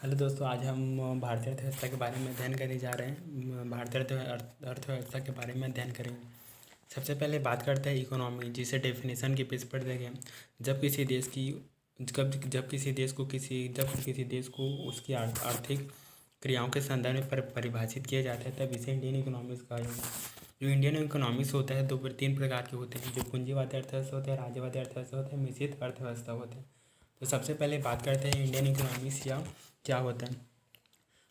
Hello दोस्तों, आज हम भारतीय अर्थव्यवस्था के बारे में अध्ययन करने जा रहे हैं। भारतीय अर्थव्यवस्था के बारे में अध्ययन करेंगे। सबसे पहले बात करते हैं इकोनॉमी, जिसे डेफिनेशन के पेज पर देखें। जब किसी देश की जब किसी देश को उसकी आर्थिक क्रियाओं के संदर्भ में परिभाषित किया जाता है, तब इसे इंडियन इकोनॉमिक्स कहा जाता है। जो इंडियन इकोनॉमिक्स होता है तीन प्रकार के होते हैं, जो पूंजीवादी अर्थव्यवस्था होते हैं, राज्यवादी अर्थव्यवस्था होते हैं, मिश्रित अर्थव्यवस्था होते हैं। तो सबसे पहले बात करते हैं इंडियन इकोनॉमिक्स या क्या होता है।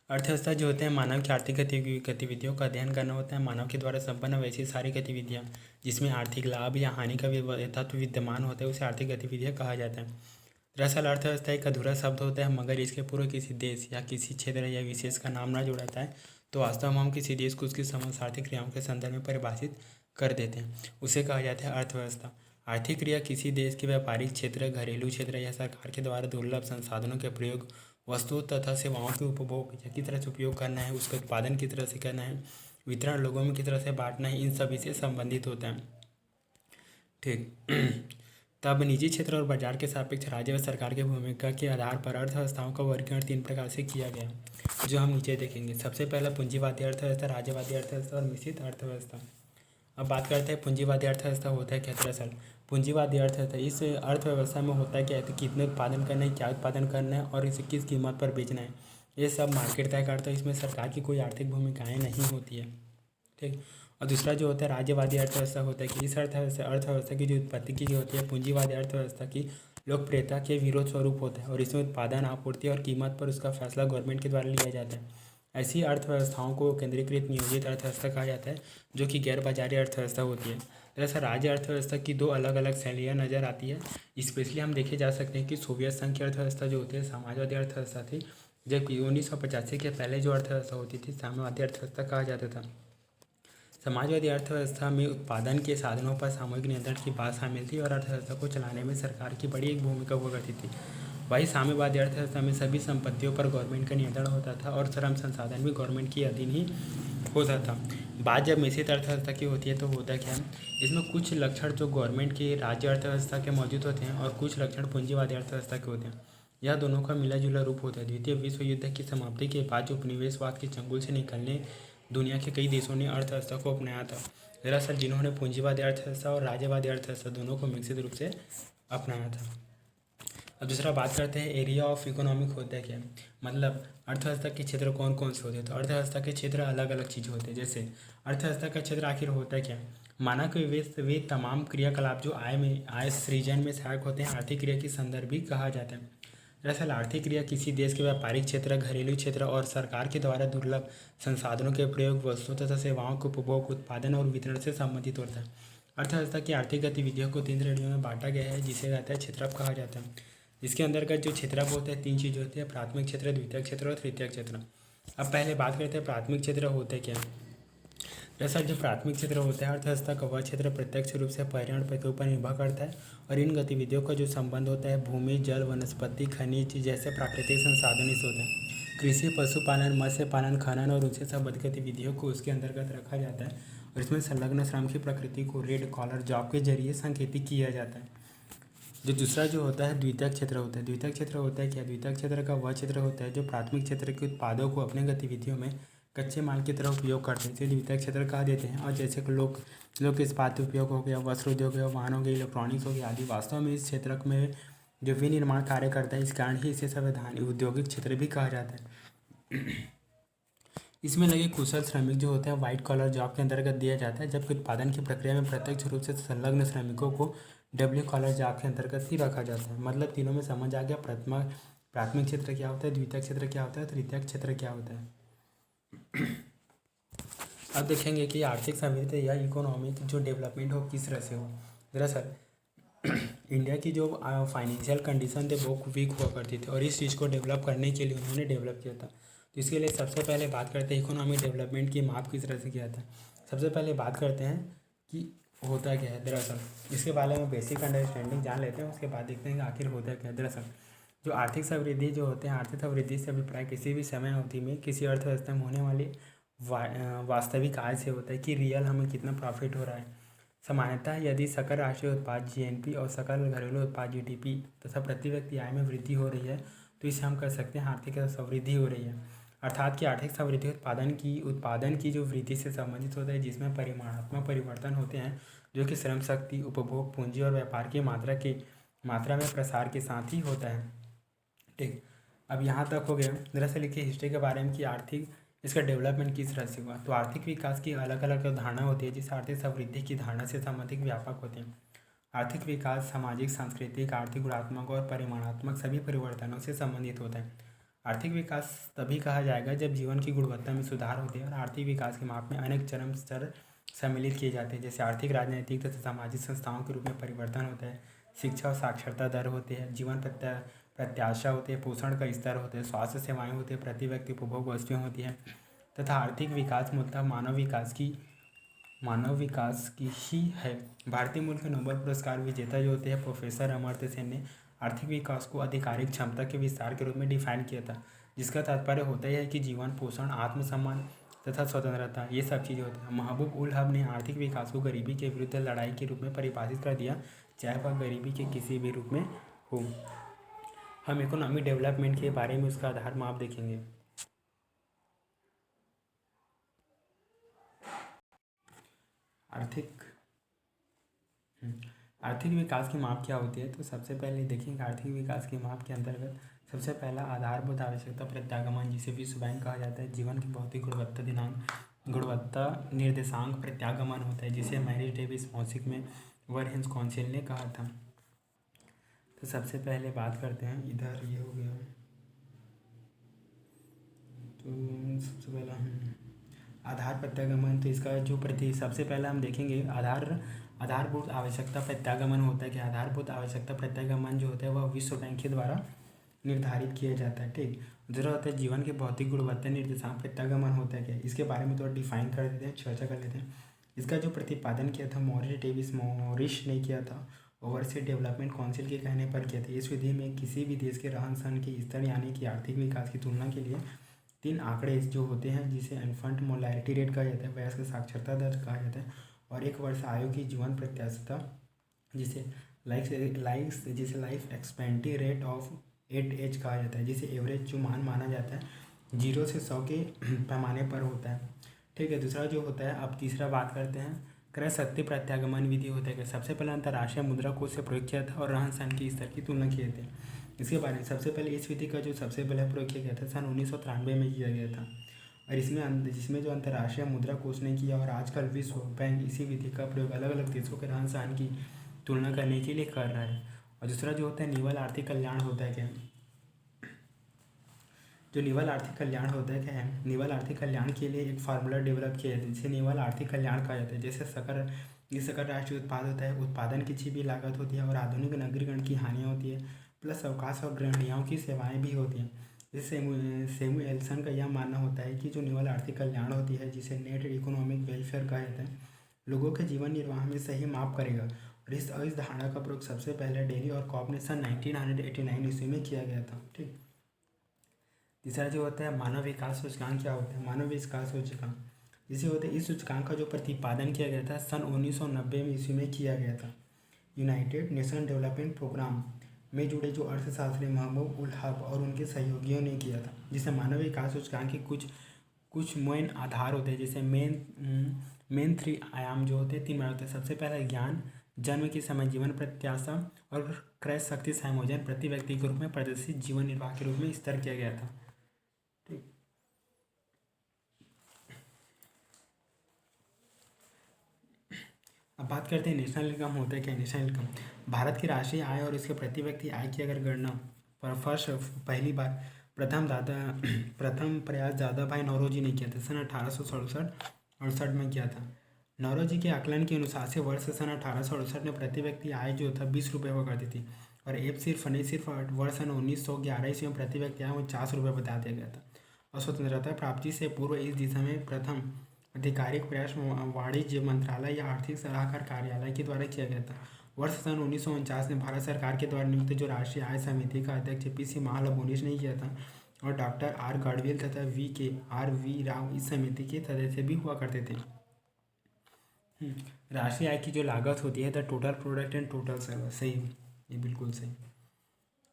अर्थव्यवस्था जो होते हैं मानव की आर्थिक गतिविधियों का अध्ययन करना होता है। मानव के द्वारा संपन्न वैसी सारी गतिविधियाँ जिसमें आर्थिक लाभ या हानि का तत्व विद्यमान होता है, उसे आर्थिक गतिविधियाँ कहा जाता है। दरअसल अर्थव्यवस्था एक अधूरा शब्द होता है, मगर इसके पूर्व किसी देश या किसी क्षेत्र या विशेष का नाम न जोड़ाता है तो वास्तव में हम किसी देश को उसकी समस्त आर्थिक क्रियाओं के संदर्भ में परिभाषित कर देते हैं। उसे कहा जाता है अर्थव्यवस्था। आर्थिक क्रिया किसी देश के व्यापारिक क्षेत्र, घरेलू क्षेत्र या सरकार के द्वारा दुर्लभ संसाधनों के प्रयोग, वस्तुओं तथा सेवाओं के उपभोग या किस तरह से उपयोग करना है, उसका उत्पादन किस तरह से करना है, वितरण लोगों में किस तरह से बांटना है, इन सभी से संबंधित होता है। ठीक। तब निजी क्षेत्र और बाजार के सापेक्ष राज्य व सरकार की भूमिका के आधार पर अर्थव्यवस्थाओं का वर्गीकरण तीन प्रकार से किया गया, जो हम नीचे देखेंगे। सबसे पहला पूंजीवादी अर्थव्यवस्था, राज्यवादी अर्थव्यवस्था और मिश्रित अर्थव्यवस्था। अब बात करते हैं पूंजीवादी अर्थव्यवस्था होता है क्या। दरअसल पूंजीवादी अर्थव्यवस्था, इस अर्थव्यवस्था में होता है क्या है, तो कितने उत्पादन करना है, क्या उत्पादन करना है और इसे किस कीमत पर बेचना है, ये सब मार्केट तय करता है। इसमें सरकार की कोई आर्थिक भूमिकाएं नहीं होती है। ठीक। और दूसरा जो होता है राज्यवादी अर्थव्यवस्था होता है कि इस अर्थव्यवस्था की जो उत्पत्ति की होती है पूंजीवादी अर्थव्यवस्था की लोकप्रियता के विरोध स्वरूप होता है, और इसमें उत्पादन, आपूर्ति और कीमत पर उसका फैसला गवर्नमेंट के द्वारा लिया जाता है। ऐसी अर्थव्यवस्थाओं को केंद्रीकृत नियोजित अर्थव्यवस्था कहा जाता है, जो कि गैर बाजारी अर्थव्यवस्था होती है। दरअसल राज्य अर्थव्यवस्था की दो अलग अलग शैलियाँ नज़र आती है। स्पेशली हम देखे जा सकते हैं कि सोवियत संघ की अर्थव्यवस्था जो होती है समाजवादी अर्थव्यवस्था थी, जबकि 1985 के पहले जो अर्थव्यवस्था होती थी साम्यवादी अर्थव्यवस्था कहा जाता था। समाजवादी अर्थव्यवस्था में उत्पादन के साधनों पर सामूहिक नियंत्रण की बात शामिल थी और अर्थव्यवस्था को चलाने में सरकार की बड़ी एक भूमिका हुआ करती थी। वही साम्यवादी अर्थव्यवस्था में सभी संपत्तियों पर गवर्नमेंट का नियंत्रण होता था और श्रम संसाधन भी गवर्नमेंट के अधीन ही होता था। बात जब मिश्रित अर्थव्यवस्था की होती है तो होता क्या है, इसमें कुछ लक्षण जो गवर्नमेंट की राज्य अर्थव्यवस्था के मौजूद होते हैं और कुछ लक्षण पूंजीवादी अर्थव्यवस्था के होते हैं। यह दोनों का मिला जुला रूप होता है। द्वितीय विश्व युद्ध की समाप्ति के बाद जो उपनिवेशवाद के चंगुल से निकलने दुनिया के कई देशों ने अर्थव्यवस्था को अपनाया था। दरअसल जिन्होंने पूंजीवादी अर्थव्यवस्था और राज्यवादी अर्थव्यवस्था दोनों को मिश्रित रूप से अपनाया था। अब दूसरा बात करते हैं एरिया ऑफ इकोनॉमिक होता है क्या, मतलब अर्थव्यवस्था के क्षेत्र कौन कौन से होते हैं। तो अर्थव्यवस्था के क्षेत्र अलग अलग चीज़ होते हैं। जैसे अर्थव्यवस्था का क्षेत्र आखिर होता है क्या, माना कि वे तमाम क्रियाकलाप जो आय सृजन में सहायक होते हैं आर्थिक क्रिया की संदर्भ भी कहा जाता है। दरअसल आर्थिक क्रिया किसी देश के व्यापारिक क्षेत्र, घरेलू क्षेत्र और सरकार के द्वारा दुर्लभ संसाधनों के प्रयोग, वस्तुओं तथा सेवाओं के उपभोग, उत्पादन और वितरण से संबंधित होता है। अर्थव्यवस्था की आर्थिक गतिविधियों को तीन श्रेणियों में बांटा गया है, जिसे कहता है क्षेत्रफ कहा जाता है। इसके अंतर्गत जो क्षेत्रफ होते हैं तीन चीज़ होती है, प्राथमिक क्षेत्र, द्वितीयक क्षेत्र और तृतीयक क्षेत्र। अब पहले बात करते हैं प्राथमिक क्षेत्र होते क्या। दरअसल जो प्राथमिक क्षेत्र होता है अर्थव्यवस्था का वह क्षेत्र प्रत्यक्ष रूप से पर्यावरण के ऊपर निर्भर करता है, और इन गतिविधियों का जो संबंध होता है भूमि, जल, वनस्पति, खनिज जैसे प्राकृतिक संसाधनों से होता है। कृषि, पशुपालन, मत्स्य पालन, खनन और उनसे संबद्ध गतिविधियों को उसके अंतर्गत रखा जाता है, और इसमें संलग्न श्रम की प्रकृति को रेड कॉलर जॉब के जरिए संकेतित किया जाता है। जो दूसरा जो होता है द्वितीयक क्षेत्र होता है। द्वितीयक क्षेत्र होता है क्या, द्वितीयक क्षेत्र का वह क्षेत्र होता है जो प्राथमिक क्षेत्र के उत्पादों को अपने गतिविधियों में कच्चे माल की तरह उपयोग करते हैं, इसे द्वितीयक क्षेत्र कहा देते हैं। और जैसे कि लोग इस्पात उपयोग हो गया, वस्त्र उद्योग हो गया, वाहन हो गया, इलेक्ट्रॉनिक्स हो गया आदि वास्तव में इस क्षेत्र में जो विनिर्माण कार्य करता है, इस कारण ही इसे संवैधानिक औद्योगिक क्षेत्र भी कहा जाता है। इसमें लगे कुशल श्रमिक जो होते हैं व्हाइट कॉलर जॉब के अंतर्गत दिया जाता है, जबकि उत्पादन की प्रक्रिया में प्रत्यक्ष रूप से संलग्न श्रमिकों को डब्ल्यू कॉलर जॉब के अंतर्गत ही रखा जाता है। मतलब तीनों में समझ आ गया, प्राथमिक क्षेत्र क्या होता है, द्वितीयक क्षेत्र क्या होता है, तृतीयक क्षेत्र क्या होता है। अब देखेंगे कि आर्थिक समृद्धि या इकोनॉमिक जो डेवलपमेंट हो किस तरह से हो। दरअसल इंडिया की जो फाइनेंशियल कंडीशन थे वो वीक हुआ करती थी, और इस चीज़ को डेवलप करने के लिए उन्होंने डेवलप किया था। तो इसके लिए सबसे पहले बात करते हैं इकोनॉमिक डेवलपमेंट की माप किस तरह से किया था। सबसे पहले बात करते हैं कि होता क्या है। दरअसल इसके बारे में बेसिक अंडरस्टैंडिंग जान लेते हैं, उसके बाद देखते हैं कि आखिर होता क्या है। दरअसल जो आर्थिक समृद्धि जो होते हैं, आर्थिक समृद्धि से अभिप्राय किसी भी समय अवधि में किसी अर्थव्यवस्था में होने वाली वास्तविक आय से होता है कि रियल हमें कितना प्रॉफिट हो रहा है। सामान्यतः यदि सकल राष्ट्रीय उत्पाद जीएनपी और सकल घरेलू उत्पाद जीडीपी तथा प्रति व्यक्ति आय में वृद्धि हो रही है, तो इसे हम कह सकते हैं आर्थिक समृद्धि हो रही है। अर्थात कि आर्थिक समृद्धि उत्पादन की जो वृद्धि से संबंधित होता है, जिसमें परिमाणात्मक परिवर्तन होते हैं जो कि श्रम शक्ति, उपभोग, पूंजी और व्यापार की मात्रा में प्रसार के साथ ही होता है। ठीक, अब यहाँ तक हो गया। दरअसल लिखिए हिस्ट्री के बारे में कि आर्थिक इसका डेवलपमेंट किस तरह से हुआ। तो आर्थिक विकास की अलग अलग धारणा होती है, जिसे आर्थिक समृद्धि की धारणा से संबंधित व्यापक होते हैं। आर्थिक विकास सामाजिक, सांस्कृतिक, आर्थिक, गुणात्मक और परिमाणात्मक सभी परिवर्तनों से संबंधित होता है। आर्थिक विकास तभी कहा जाएगा जब जीवन की गुणवत्ता में सुधार होते हैं और आर्थिक विकास के माप में अनेक चरम स्तर सम्मिलित किए जाते हैं, जैसे आर्थिक, राजनीतिक तथा सामाजिक संस्थाओं के रूप में परिवर्तन होता है, शिक्षा और साक्षरता दर होते हैं, जीवन प्रत्याशा होते हैं, पोषण का स्तर होते हैं, स्वास्थ्य सेवाएं होते हैं, प्रति व्यक्ति उपभोग वस्तुएं होती हैं तथा आर्थिक विकास मूलतः मानव विकास की ही है। भारतीय मूल के नोबेल पुरस्कार विजेता जो होते हैं प्रोफेसर अमर्त्य सेन ने आर्थिक विकास को आधिकारिक क्षमता के विस्तार के रूप में डिफाइन किया था, जिसका तात्पर्य होता है कि जीवन, पोषण, आत्मसम्मान तथा स्वतंत्रता ये सब चीज़ें होती हैं। महबूब उल हक ने आर्थिक विकास को गरीबी के विरुद्ध लड़ाई के रूप में परिभाषित कर दिया, चाहे वह गरीबी के किसी भी रूप में हो। हम इकोनॉमिक डेवलपमेंट के बारे में उसका आधार माप देखेंगे। आर्थिक विकास की माप क्या होती है। तो सबसे पहले देखेंगे आर्थिक विकास की माप के अंतर्गत सबसे पहला आधारभूत आवश्यकता प्रत्यागमन, जिसे विश्व बैंक कहा जाता है, जीवन की भौतिक गुणवत्ता निर्देशांक प्रत्यागमन होता है, जिसे मैरिज डेविस मौसिक में वरहेंस काउंसिल ने कहा था। तो सबसे पहले बात करते हैं, इधर ये हो गया। तो सबसे पहला आधार प्रत्यागमन, तो इसका जो सबसे पहले हम देखेंगे आधारभूत आवश्यकता प्रत्यागमन होता है कि आधारभूत आवश्यकता प्रत्यागमन जो होता है वह विश्व बैंक के द्वारा निर्धारित किया जाता है। ठीक, दूसरा होता है जीवन की भौतिक गुणवत्ता निर्देशांक प्रत्यागमन होता है क्या, इसके बारे में थोड़ा डिफाइन कर देते हैं, चर्चा कर लेते हैं। इसका जो प्रतिपादन किया था मॉरिस ने किया था, ओवरसीज डेवलपमेंट काउंसिल के कहने पर किया था। इस विधि में किसी भी देश के रहन सहन के स्तर यानी कि आर्थिक विकास की तुलना के लिए 3 आंकड़े जो होते हैं, जिसे इन्फेंट मोर्टेलिटी रेट कहा जाता है, वयस्क साक्षरता दर कहा जाता है, और 1 वर्ष आयु की जीवन प्रत्याशा जिसे life expectancy rate of 8 age कहा जाता है, जिसे एवरेज जो मान माना जाता है 0 से 100 के पैमाने पर होता है। ठीक है, दूसरा जो होता है, अब तीसरा बात करते हैं क्रय शक्ति प्रत्यागमन विधि होता है कि सबसे पहले अंतर्राष्ट्रीय मुद्रा कोष से प्रयोग किया था और रहन सहन के स्तर की तुलना किए थे। इसके बारे में सबसे पहले इस विधि का जो सबसे पहले प्रयोग किया गया था सन 1993 में किया गया था, और जिसमें जो अंतर्राष्ट्रीय मुद्रा कोष ने किया, और आजकल विश्व बैंक इसी विधि का प्रयोग अलग अलग देशों के रहन सहन की तुलना करने के लिए कर रहा है। और दूसरा जो होता है निवल आर्थिक कल्याण होता है क्या, जो निवल आर्थिक कल्याण होता है क्या है, निवल आर्थिक कल्याण के लिए एक फार्मूला डेवलप किया जाता है जिसे निवल आर्थिक कल्याण कहा जाता है। जैसे सकल राष्ट्रीय उत्पाद होता है, उत्पादन की छिपी लागत होती है और आधुनिक नगरीकरण की हानियाँ होती है, प्लस अवकाश और गृहणियों की सेवाएं भी होती हैं। जैसे सैमुएल्सन का यह मानना होता है कि जो निवल आर्थिक कल्याण होती है, जिसे नेट इकोनॉमिक वेलफेयर कहा जाता है, लोगों के जीवन निर्वाह में सही माप करेगा, और इस धारणा का प्रयोग सबसे पहले डेली और कॉप ने सन 1989 ईस्वी में किया गया था। ठीक, तीसरा जो होता है मानव विकास सूचकांक क्या होता है। मानव विकास सूचकांक जिसे होते हैं, इस सूचकांक का जो प्रतिपादन किया गया था सन 1990 में ईस्वी में किया गया था। यूनाइटेड नेशन डेवलपमेंट प्रोग्राम में जुड़े जो अर्थशास्त्री महबूब उल हक और उनके सहयोगियों ने किया था, जिसे मानव विकास सूचकांक के कुछ मेन आधार होते हैं, जैसे मेन 3 आयाम जो होते हैं, 3 होते हैं। सबसे पहला ज्ञान, जन्म के समय जीवन प्रत्याशा और क्रय शक्ति संयोजन प्रति व्यक्ति के रूप में प्रदर्शित जीवन निर्वाह के रूप में स्तर किया गया था। ठीक, अब बात करते हैं नेशनल इनकम होता है क्या। नेशनल इनकम भारत की राष्ट्रीय आय और इसके प्रति व्यक्ति आय की अगर गणना पहली बार प्रथम प्रयास दादा भाई नौरोजी ने किया था, सन 1867 में किया था। नौरोजी के आकलन के अनुसार से वर्ष सन 1868 में प्रति व्यक्ति आय जो था 20 रुपये हुआ करती थी, और सिर्फ वर्ष सन 1911 ईस्वी में प्रति व्यक्ति आय 50 रुपये बता दिया गया था। और स्वतंत्रता प्राप्ति से पूर्व इस दिशा में प्रथम आधिकारिक प्रयास वाणिज्य मंत्रालय या आर्थिक सलाहकार कार्यालय के द्वारा किया गया था। वर्ष सन 1949 में भारत सरकार के द्वारा नियुक्त जो राष्ट्रीय आय समिति का अध्यक्ष PC महालनोबिस ने किया था, और डॉक्टर R गढ़वाल तथा V राव इस समिति के सदस्य भी हुआ करते थे। राष्ट्रीय आय की जो लागत होती है the total product and total service, सही, ये बिल्कुल सही।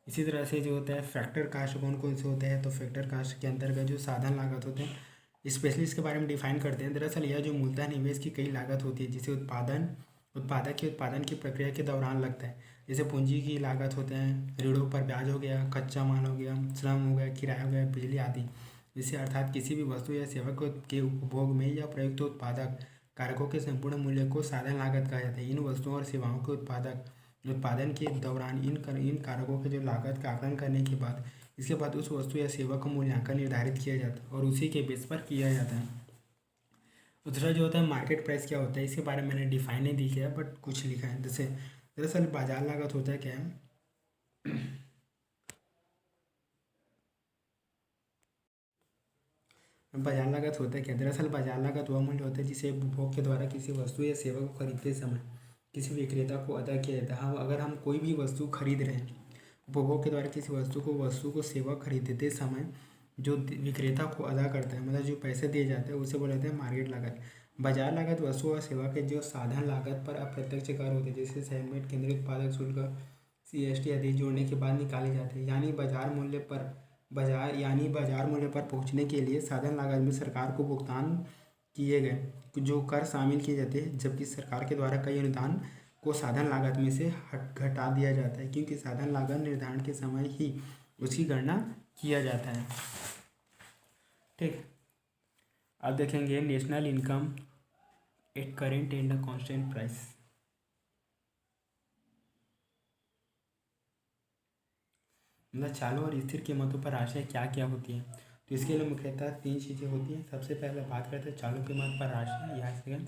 इसी तरह से जो होता है फैक्टर कास्ट कौन कौन से होते हैं, तो फैक्टर कास्ट के अंतर्गत जो साधन लागत होते हैं स्पेशली इसके बारे में डिफाइन करते हैं। दरअसल यह जो मूलधन निवेश की कई लागत होती है जिसे उत्पादन की प्रक्रिया के दौरान लगता है। जैसे पूंजी की लागत होते हैं, ऋणों पर ब्याज हो गया, कच्चा माल हो गया, श्रम हो गया, किराया हो गया, बिजली आदि। जिससे अर्थात किसी भी वस्तु या सेवा के उपभोग में या प्रयुक्त उत्पादक कारकों के संपूर्ण मूल्य को साधन लागत कहा जाता है। इन वस्तुओं और सेवाओं के उत्पादन के दौरान इन कारकों के जो लागत का आकलन करने के बाद इसके बाद उस वस्तु या सेवा का मूल्यांकन निर्धारित किया जाता है और उसी के बेस पर किया जाता है। दूसरा जो होता है मार्केट प्राइस क्या होता है, इसके बारे में मैंने डिफाइन नहीं लिखा है बट कुछ लिखा है। जैसे दरअसल बाजार लागत होता है क्या है, बाजार लागत होता है क्या, दरअसल बाजार लागत वह मूल्य होता है जिसे उपभोग के द्वारा किसी वस्तु या सेवा को खरीदते समय किसी विक्रेता को अदा किया जाता है। हम अगर हम कोई भी वस्तु खरीद रहे हैं, उपभोग के द्वारा किसी वस्तु को सेवा खरीदते समय जो विक्रेता को अदा करता है, मतलब जो पैसे दिए जाते हैं उसे बोले जाते हैं मार्केट लागत। बाजार लागत वस्तु और सेवा के जो साधन लागत पर अप्रत्यक्ष कर होते हैं जैसे सेगमेंट, केंद्रीय उत्पादक शुल्क, CST आदि जोड़ने के बाद निकाले जाते हैं। यानी बाजार मूल्य पर पहुंचने के लिए साधन लागत में सरकार को भुगतान किए गए जो कर शामिल किए जाते हैं, जबकि सरकार के द्वारा कई अनुदान को साधन लागत में से घटा दिया जाता है क्योंकि साधन लागत निर्धारण के समय ही उसकी गणना किया जाता है। ठीक, अब देखेंगे national income eight current and constant price. मतलब चालू और स्थिर कीमतों पर राशियाँ क्या क्या होती हैं, तो इसके लिए मुख्यतः 3 चीज़ें होती हैं। सबसे पहले बात करते हैं चालू कीमत पर राशि। यहाँ से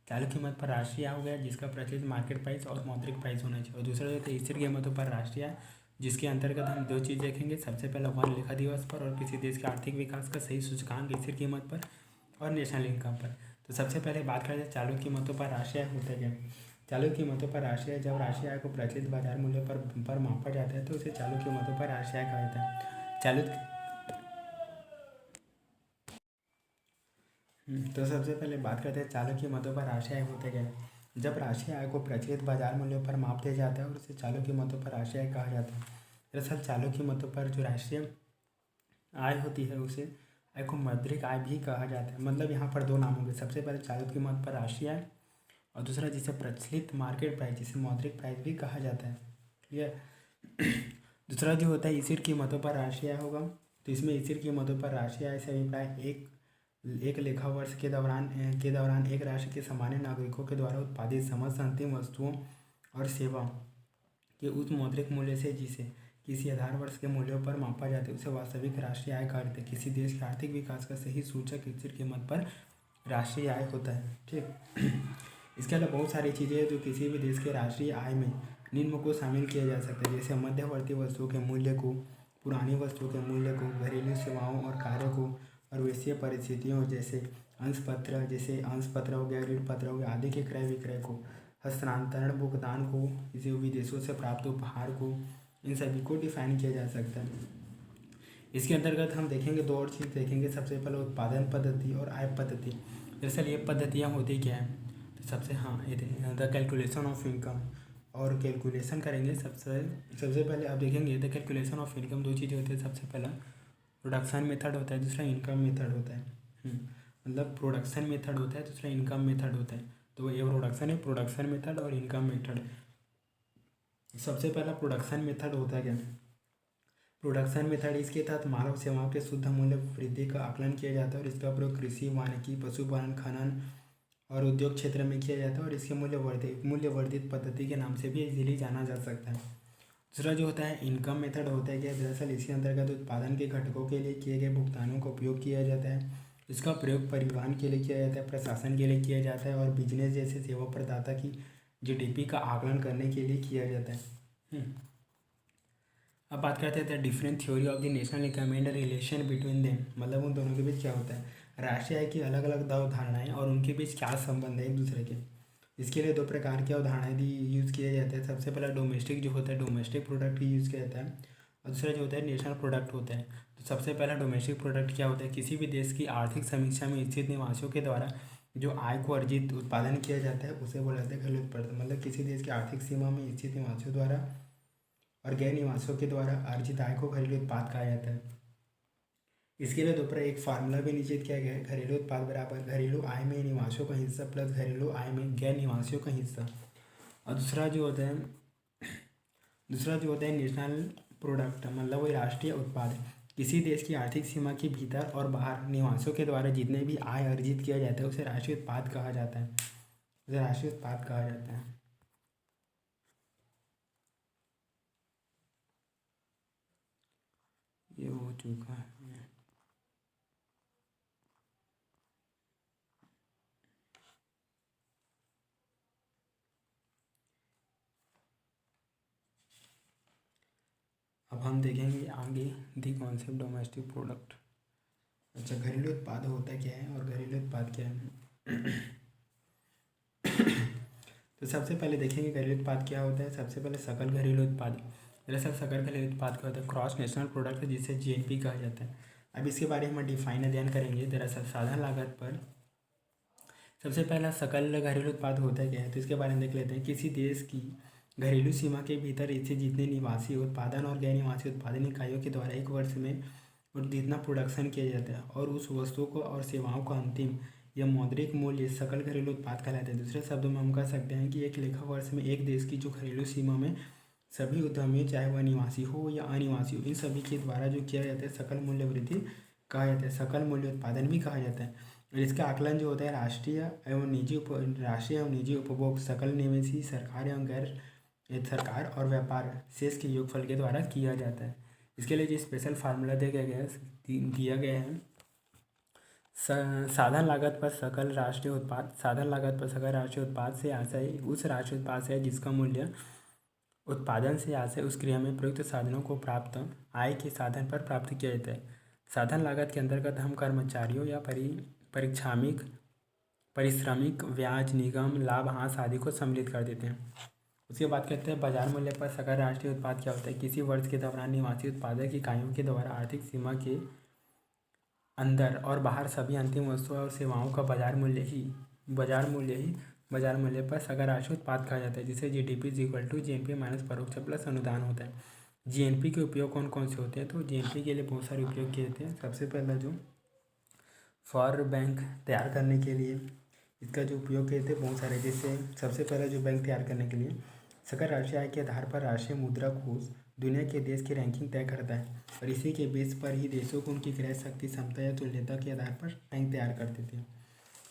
चालू कीमत पर राशियाँ हो गया जिसका प्रचलित मार्केट प्राइस और मौद्रिक प्राइस होना चाहिए। और दूसरा जो है स्थिर कीमतों पर राशियाँ जिसके अंतर्गत हम 2 चीज़ देखेंगे। सबसे पहला वन लेखा दिवस पर और किसी देश के आर्थिक विकास का सही सूचकांक स्थिर कीमत पर और नेशनल इनकम पर। तो सबसे पहले बात करते हैं चालू कीमतों पर राशियाँ होता क्या। चालू कीमतों पर राशियाँ, जब राशियाँ को प्रचलित बाजार मूल्य पर मापा जाता है तो उसे चालू कीमतों पर राशियाँ कहा जाता है। तो सबसे पहले बात करते हैं चालू कीमतों पर राशियाँ होते क्या है। जब राशि आय को प्रचलित बाजार मूल्यों पर माप दिया जाता है और उसे चालू कीमतों पर राशि आय कहा जाता है। दरअसल चालू कीमतों पर जो राष्ट्रीय आय होती है उसे आय को मौद्रिक आय भी कहा जाता है। मतलब यहाँ पर 2 नाम होंगे, सबसे पहले चालू कीमत पर राशि आय और दूसरा जिसे प्रचलित मार्केट प्राइस जिसे मौद्रिक प्राइस भी कहा जाता है। क्लियर। दूसरा जो होता है स्थिर कीमतों पर राशि आय होगा, तो इसमें स्थिर कीमतों पर राशि आय से अभिप्राय एक लेखा वर्ष के दौरान एक राष्ट्र के सामान्य नागरिकों के द्वारा उत्पादित समस्त अंतिम वस्तुओं और सेवा के उस मौद्रिक मूल्य से जिसे किसी आधार वर्ष के मूल्यों पर मापा जाता है उसे वास्तविक राष्ट्रीय आय कहते हैं। किसी देश के आर्थिक विकास का सही सूचक स्थिर कीमत पर राष्ट्रीय आय होता है। ठीक। इसके अलावा बहुत सारी चीज़ें हैं जो किसी भी देश के राष्ट्रीय आय में निम्न को शामिल किया जा सकता है, जैसे मध्यवर्ती वस्तुओं के मूल्य को, पुरानी वस्तुओं के मूल्य को, घरेलू सेवाओं और कार्यों को और वैश्विक परिस्थितियों जैसे अंश पत्र हो गया, ऋण पत्र हो गया आदि के क्रय विक्रय को, हस्तांतरण भुगतान को, किसी विदेशों से प्राप्त उपहार को, इन सभी को डिफाइन किया जा सकता है। इसके अंतर्गत हम देखेंगे 2 और चीज़ देखेंगे। सबसे पहले उत्पादन पद्धति और आय पद्धति। दरअसल ये पद्धतियाँ होती क्या है, तो सबसे ये द कैलकुलेशन ऑफ इनकम और कैलकुलेशन करेंगे। सबसे पहले आप देखेंगे द कैलकुलेशन ऑफ इनकम 2 चीज़ें होती है। सबसे पहला प्रोडक्शन मेथड होता है, दूसरा इनकम मेथड होता है। मतलब प्रोडक्शन मेथड होता है, दूसरा इनकम मेथड होता है। तो ये प्रोडक्शन मेथड और इनकम मेथड। सबसे पहला प्रोडक्शन मेथड होता है क्या, प्रोडक्शन मेथड इसके तहत मानव सेवाओं के शुद्ध मूल्य वृद्धि का आकलन किया जाता है और इसका प्रयोग कृषि, वानिकी, पशुपालन, खनन और उद्योग क्षेत्र में किया जाता है और इसके मूल्यवर्धित पद्धति के नाम से भी इजीली जाना जा सकता है। दूसरा जो होता है इनकम मेथड होता है क्या, दरअसल इसके अंतर्गत उत्पादन के घटकों के लिए किए गए भुगतानों का उपयोग किया जाता है। इसका प्रयोग परिवहन के लिए किया जाता है, प्रशासन के लिए किया जाता है और बिजनेस जैसे सेवा प्रदाता की GDP का आकलन करने के लिए किया जाता है। अब बात करते हैं different theory of the national income and relation between them. मतलब उन दोनों के बीच क्या होता है, राष्ट्रीय आय की अलग अलग अवधारणाएं और उनके बीच क्या संबंध है एक दूसरे के। इसके लिए 2 प्रकार की अवधारणाएं यूज़ किए जाते हैं। सबसे पहला डोमेस्टिक जो होता है, डोमेस्टिक प्रोडक्ट की यूज़ किया जाता है और दूसरा जो होता है नेशनल प्रोडक्ट होता है। तो सबसे पहला डोमेस्टिक प्रोडक्ट क्या होता है, किसी भी देश की आर्थिक समीक्षा में स्थित निवासियों के द्वारा जो आय को अर्जित उत्पादन किया जाता है उसे बोला जाता है घरेलू उत्पादन। मतलब किसी देश की आर्थिक सीमा में स्थित निवासियों द्वारा और गैर निवासियों के द्वारा अर्जित आय को घरेलू उत्पाद कहा जाता है। इसके लिए दोपहर एक फार्मूला भी निश्चित किया गया है, घरेलू उत्पाद बराबर घरेलू आय में निवासियों का हिस्सा प्लस घरेलू आय में गैर निवासियों का हिस्सा। और दूसरा जो होता है नेशनल प्रोडक्ट, मतलब वही राष्ट्रीय उत्पाद। किसी देश की आर्थिक सीमा के भीतर और बाहर निवासियों के द्वारा जितने भी आय अर्जित किया जाता है उसे राष्ट्रीय उत्पाद कहा जाता है, उसे राष्ट्रीय उत्पाद कहा जाता है। ये हो चुका है। अब हम देखेंगे आगे दी कॉन्सेप्ट डोमेस्टिक प्रोडक्ट। अच्छा, घरेलू उत्पाद होता क्या है और घरेलू उत्पाद क्या है? तो सबसे पहले देखेंगे घरेलू उत्पाद क्या होता है। सबसे पहले सकल घरेलू उत्पाद। दरअसल सकल घरेलू उत्पाद क्या होता है? क्रॉस नेशनल प्रोडक्ट, जिसे जीएनपी कहा जाता है। अब इसके बारे में डिफाइन अध्ययन करेंगे। दरअसल साधन लागत पर सबसे पहला सकल घरेलू उत्पाद होता क्या है, तो इसके बारे में देख लेते हैं। किसी देश की घरेलू सीमा के भीतर इसे जितने निवासी उत्पादन और गैर निवासी उत्पादन इकाइयों के द्वारा एक वर्ष में जितना प्रोडक्शन किया जाता है और उस वस्तु को और सेवाओं का अंतिम या मौद्रिक मूल्य सकल घरेलू उत्पाद कहलाता है। दूसरे शब्दों में हम कह सकते हैं कि एक लेखा वर्ष में एक देश की जो घरेलू सीमा में सभी उद्यमियों, चाहे वह निवासी हो या अनिवासी हो, इन सभी के द्वारा जो किया जाता है सकल मूल्य वृद्धि कहा जाता है, सकल मूल्य उत्पादन भी कहा जाता है। और इसका आकलन जो होता है राष्ट्रीय एवं निजी उपभोग, सकल निवेशी, सरकार एवं गैर सरकार और व्यापार शेष के योगफल के द्वारा किया जाता है। इसके लिए जो स्पेशल फार्मूला दिया गया है साधन लागत पर सकल राष्ट्रीय उत्पाद। साधन लागत पर सकल राष्ट्रीय उत्पाद से आशय उस राष्ट्रीय उत्पाद से जिसका मूल्य उत्पादन से आशय उस क्रिया में प्रयुक्त साधनों को प्राप्त आय के साधन पर प्राप्त किया जाता है। साधन लागत के अंतर्गत हम कर्मचारियों या पारिश्रमिक, ब्याज, निगम, लाभांश आदि को सम्मिलित कर देते हैं। उसके बाद कहते हैं बाजार मूल्य पर सकल राष्ट्रीय उत्पाद क्या होता है? किसी वर्ष के दौरान निवासी उत्पादक इकाइयों के द्वारा आर्थिक सीमा के अंदर और बाहर सभी अंतिम वस्तुओं और सेवाओं का बाजार मूल्य पर सकल राष्ट्रीय उत्पाद कहा जाता है, जिसे जीडीपी जीएनपी माइनस परोक्ष प्लस अनुदान होता है। जीएनपी के उपयोग कौन कौन से होते हैं? तो जीएनपी के लिए बहुत सारे उपयोग किए जाते हैं। सबसे पहला जो फॉर बैंक तैयार करने के लिए इसका जो उपयोग किए थे बहुत सारे, जैसे सबसे पहला जो बैंक तैयार करने के लिए सकल राष्ट्रीय आय के आधार पर राष्ट्रीय मुद्रा कोष दुनिया के देश की रैंकिंग तय करता है और इसी के बेस पर ही देशों को उनकी क्रय शक्ति, क्षमता या तुल्यता के आधार पर रैंक तैयार करते थे।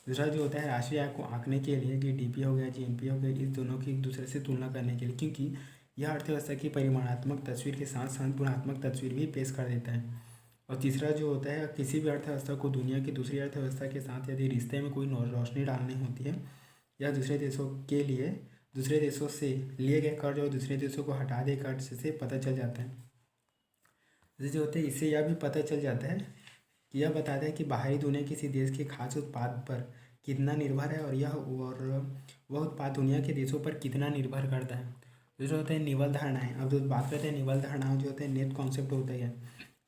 दूसरा जो होता है राष्ट्रीय आय को आंकने के लिए जीडीपी हो गया, जीएनपी हो गया, इस दोनों की एक दूसरे से तुलना करने के लिए, क्योंकि यह अर्थव्यवस्था की परिमाणात्मक तस्वीर के साथ साथ गुणात्मक तस्वीर भी पेश कर देता है। और तीसरा जो होता है किसी भी अर्थव्यवस्था को दुनिया की दूसरी अर्थव्यवस्था के साथ यदि रिश्ते में कोई रोशनी डालनी होती है या दूसरे देशों से लिए गए कर्ज और दूसरे देशों को हटा दे कर्ज से पता चल जाता है। जैसे होते हैं इससे यह भी पता चल जाता है कि यह बताता है कि बाहरी दुनिया किसी देश के खास उत्पाद पर कितना निर्भर है और वह उत्पाद दुनिया के देशों पर कितना निर्भर करता है। दूसरा होता है निवल धारणाएं। अब जो बात करते हैं निवल धारणाओं जो होते हैं नेट कॉन्सेप्ट होता है।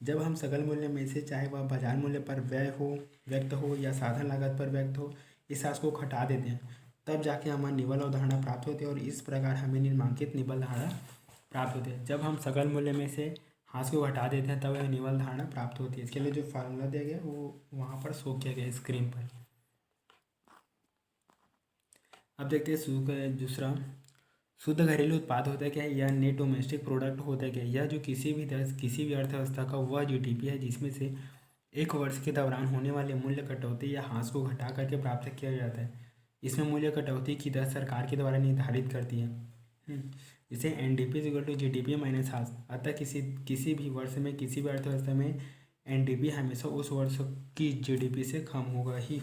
जब हम सकल मूल्य में से चाहे वह बाजार मूल्य पर व्यक्त हो या साधन लागत पर व्यक्त हो, इस ह्रास को घटा देते हैं, तब जाके हमें निवल अवधारणा प्राप्त होती है और इस प्रकार हमें निम्नांकित निवल धारणा प्राप्त होती है। जब हम सकल मूल्य में से ह्रास को घटा देते हैं तब यह निवल धारणा प्राप्त होती है। इसके लिए जो फार्मूला दिया गया वो वहाँ पर शो किया गया स्क्रीन पर। अब देखते हैं दूसरा शुद्ध घरेलू उत्पाद होता है क्या है? यह नेट डोमेस्टिक प्रोडक्ट होता है क्या? यह जो किसी भी अर्थव्यवस्था का वह जीडीपी है जिसमें से एक वर्ष के दौरान होने वाले मूल्य कटौती या ह्रास को घटा करके प्राप्त किया जाता है। इसमें मूल्य कटौती की दर सरकार के द्वारा निर्धारित करती है। इसे एनडीपी जीडीपी माइनस ह्रास। अतः किसी भी वर्ष में किसी भी अर्थव्यवस्था में एनडीपी हमेशा उस वर्ष की जीडीपी से कम होगा ही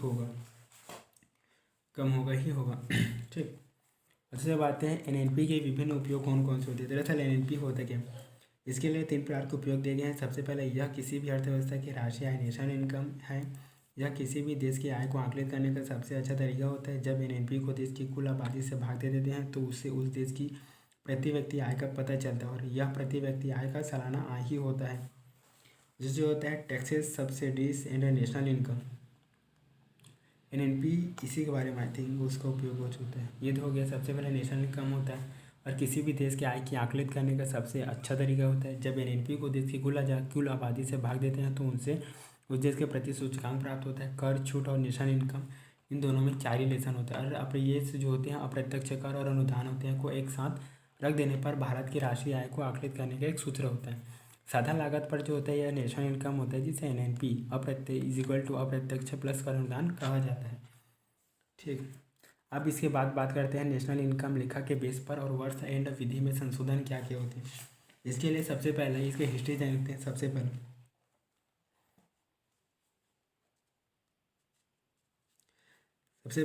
होगा। ठीक। अच्छे बात है एनएनपी के विभिन्न उपयोग कौन कौन से होते हैं? दरअसल एनएनपी होता क्या? इसके लिए 3 प्रकार के उपयोग दिए गए हैं। सबसे पहले यह किसी भी अर्थव्यवस्था की राशि आय नेशनल इनकम है। यह किसी भी देश की आय को आकलित करने का सबसे अच्छा तरीका होता है। जब एनएनपी को देश की कुल आबादी से भाग दे देते हैं तो उससे उस देश की प्रति व्यक्ति आय का पता चलता है और यह प्रति व्यक्ति आय का सालाना आय ही होता है। जिससे होता है taxes, subsidies and national income. NNP इसी के बारे में आई थिंक उसका उपयोग हो चुका है। ये तो हो गया। सबसे पहले नेशनल इनकम होता है और किसी भी देश के आय की आकलित करने का सबसे अच्छा तरीका होता है जब एनएनपी को देश की कुल आबादी से भाग देते हैं तो उनसे उस देश के प्रति सूचकांक प्राप्त होता है। कर, छूट और नेशनल इनकम, इन दोनों में 4 रिलेशन होता है। और अप्रत्यक्ष जो होते हैं, अप्रत्यक्ष कर और अनुदान होते हैं, को एक साथ रख देने पर भारत की राष्ट्रीय आय को आकलित करने का एक सूत्र होता है। साधारण लागत पर जो होता है यह नेशनल इनकम होता है, जिसे एनएनपी अप्रत्यक्ष प्लस कर अनुदान कहा जाता है। ठीक, अब इसके बाद बात करते हैं नेशनल इनकम लेखा के बेस पर और वर्ष एंड विधि में संशोधन क्या क्या होते हैं। इसके लिए सबसे पहले इसके हिस्ट्री जानते हैं। सबसे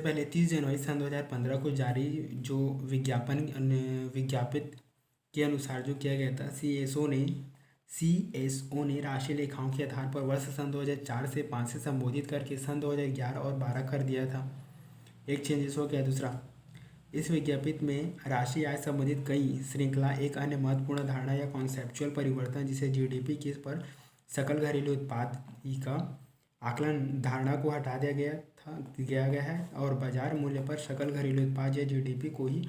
पहले 30 जनवरी सन 2015 को जारी जो विज्ञापित के अनुसार जो किया गया था, सीएसओ ने राष्ट्रीय लेखाओं के आधार पर वर्ष सन 2004 से 5 से संबोधित करके सन 2011 और 12 कर दिया था। एक चेंजेस हो गया। दूसरा, इस विज्ञापित में राष्ट्रीय आय संबंधित कई श्रृंखला एक अन्य महत्वपूर्ण धारणा या कॉन्सेप्चुअल परिवर्तन जिसे जीडीपी के पर सकल घरेलू उत्पाद का आकलन धारणा को हटा दिया गया है और बाजार मूल्य पर सकल घरेलू उत्पाद या जीडीपी को ही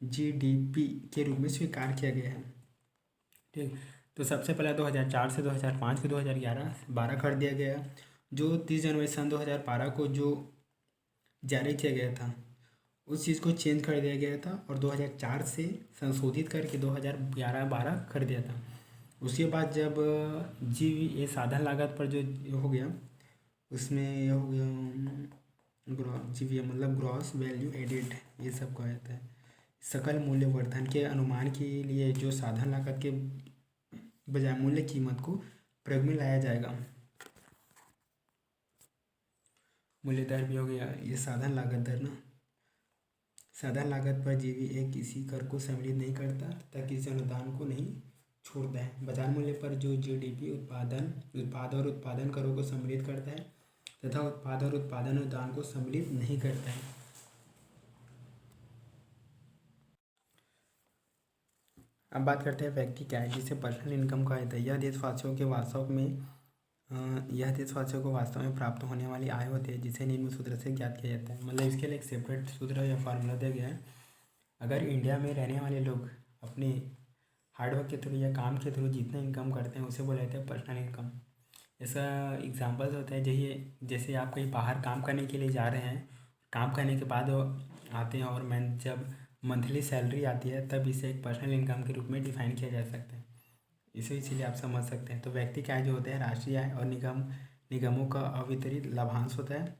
जीडीपी के रूप में स्वीकार किया गया है। ठीक, तो सबसे पहले 2004 से 2005 को 2011-12 कर दिया गया। जो 30 जनवरी सन 2012 को जो जारी किया गया था उस चीज़ को चेंज कर दिया गया था और 2004 से संशोधित करके 2011-12 कर दिया था। उसके बाद जब जीवीए साधन लागत पर जो हो गया उसमें हो गया जीवीए मतलब ग्रॉस वैल्यू एडिड, ये सब कहा जाता है। सकल मूल्य वर्धन के अनुमान के लिए जो साधन लागत के बजाय मूल्य कीमत को प्रयोग में लाया जाएगा। मूल्य दर भी हो गया, ये साधन लागत दर ना। साधन लागत पर जीवीए किसी कर को सम्मिलित नहीं करता तथा किसी अनुदान को नहीं छोड़ता है। बाजार मूल्य पर जो जीडीपी उत्पाद और उत्पादन करों को सम्मिलित करता है तथा उत्पाद और उत्पादन अनुदान को सम्मिलित नहीं करता है। अब बात करते हैं व्यक्ति क्या है, जिसे पर्सनल इनकम कहा जाता है। यह देशवासियों को वास्तव में प्राप्त होने वाली आय होती है जिसे निम्न सूत्र से ज्ञात किया जाता है। मतलब इसके लिए एक सेपरेट सूत्र या फार्मूला दिया गया है। अगर इंडिया में रहने वाले लोग अपने हार्डवर्क के थ्रू या काम के थ्रू जितना इनकम करते हैं उसे बोला जाता है पर्सनल इनकम। इसका एग्जांपल्स होता है जैसे आप कहीं बाहर काम करने के लिए जा रहे हैं, काम करने के बाद आते हैं और जब मंथली सैलरी आती है तब इसे एक पर्सनल इनकम के रूप में डिफाइन किया जा सकता है। इसीलिए आप समझ सकते हैं। तो व्यक्ति की आय जो होता है राष्ट्रीय आय और निगमों का अवितरित लाभांश होता है।